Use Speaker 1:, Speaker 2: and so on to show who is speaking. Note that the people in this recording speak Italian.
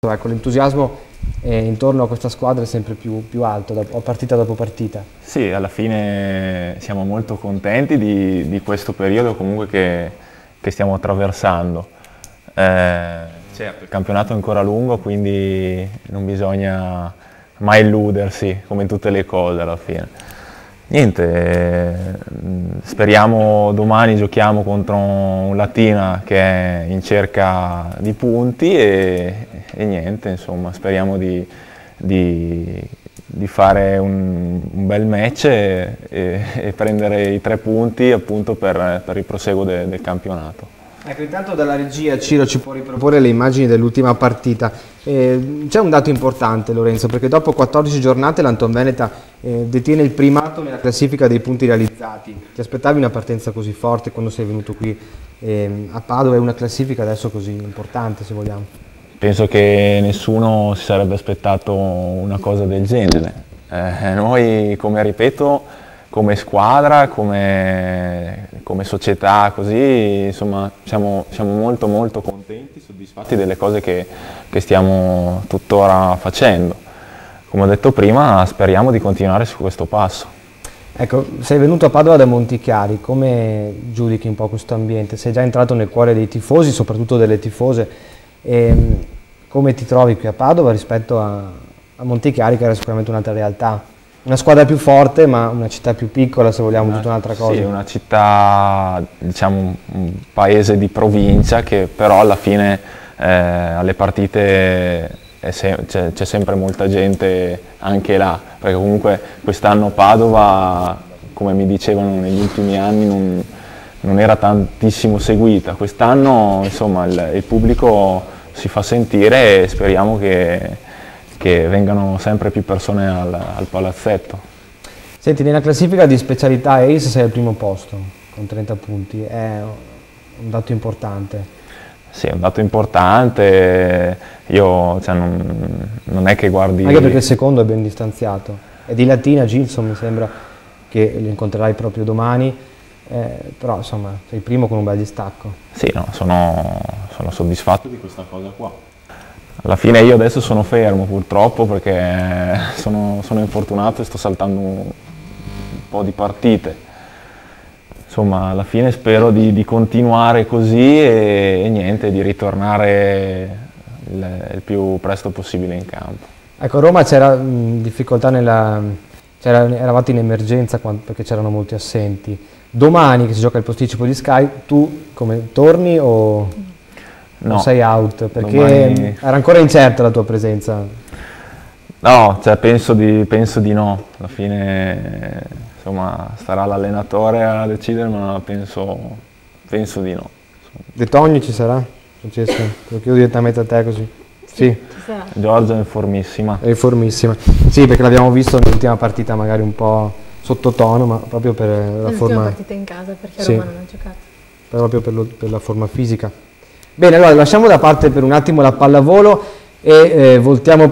Speaker 1: Ecco, l'entusiasmo intorno a questa squadra è sempre più alto, partita dopo partita.
Speaker 2: Sì, alla fine siamo molto contenti di questo periodo comunque che stiamo attraversando. Certo, il campionato è ancora lungo, quindi non bisogna mai illudersi, come in tutte le cose alla fine. Niente, speriamo domani giochiamo contro un Latina che è in cerca di punti e niente, insomma, speriamo di fare un bel match e prendere i 3 punti appunto per il proseguo del campionato.
Speaker 1: Ecco, intanto dalla regia Ciro ci può riproporre le immagini dell'ultima partita. C'è un dato importante, Lorenzo, perché dopo 14 giornate l'Antonveneta detiene il primato nella classifica dei punti realizzati. Ti aspettavi una partenza così forte quando sei venuto qui a Padova e una classifica adesso così importante, se vogliamo?
Speaker 2: Penso che nessuno si sarebbe aspettato una cosa del genere. Noi, come ripeto, come squadra, come società, così, insomma, siamo molto molto contenti, soddisfatti delle cose che stiamo tuttora facendo. Come ho detto prima, speriamo di continuare su questo passo.
Speaker 1: Ecco, sei venuto a Padova da Montichiari, come giudichi un po' questo ambiente? Sei già entrato nel cuore dei tifosi, soprattutto delle tifose, come ti trovi qui a Padova rispetto a Montichiari, che era sicuramente un'altra realtà? Una squadra più forte, ma una città più piccola, se vogliamo, tutta un'altra cosa.
Speaker 2: Sì, una città, diciamo, un paese di provincia che però alla fine alle partite c'è sempre molta gente anche là, perché comunque quest'anno Padova, come mi dicevano negli ultimi anni, non era tantissimo seguita. Quest'anno, insomma, il pubblico si fa sentire e speriamo che vengano sempre più persone al palazzetto.
Speaker 1: Senti, nella classifica di specialità ACE sei al primo posto, con 30 punti, è un dato importante.
Speaker 2: Sì, è un dato importante, io cioè, non è che guardi...
Speaker 1: Anche perché il secondo è ben distanziato, è di Latina, Gilson mi sembra che lo incontrerai proprio domani, però insomma sei il primo con un bel distacco.
Speaker 2: Sì, no, sono soddisfatto di questa cosa qua. Alla fine io adesso sono fermo purtroppo perché sono infortunato e sto saltando un po' di partite. Insomma, alla fine spero di continuare così e niente, di ritornare il più presto possibile in campo.
Speaker 1: Ecco, a Roma c'era difficoltà eravate in emergenza perché c'erano molti assenti. Domani che si gioca il posticipo di Sky, tu come torni o...
Speaker 2: No,
Speaker 1: non sei out, perché
Speaker 2: domani...
Speaker 1: era ancora incerta la tua presenza.
Speaker 2: No, cioè penso di no, alla fine insomma starà l'allenatore a decidere, ma penso di no.
Speaker 1: De Togni ci sarà? Francesco, lo chiedo direttamente a te così. Sì.
Speaker 3: Ci sarà.
Speaker 2: Giorgia è in formissima.
Speaker 1: È in formissima. Sì, perché l'abbiamo visto nell'ultima partita magari un po' sottotono, ma proprio per la forma...
Speaker 3: L'ultima partita in casa perché Roma non ha giocato.
Speaker 1: Proprio per la forma fisica. Bene, allora lasciamo da parte per un attimo la pallavolo e voltiamo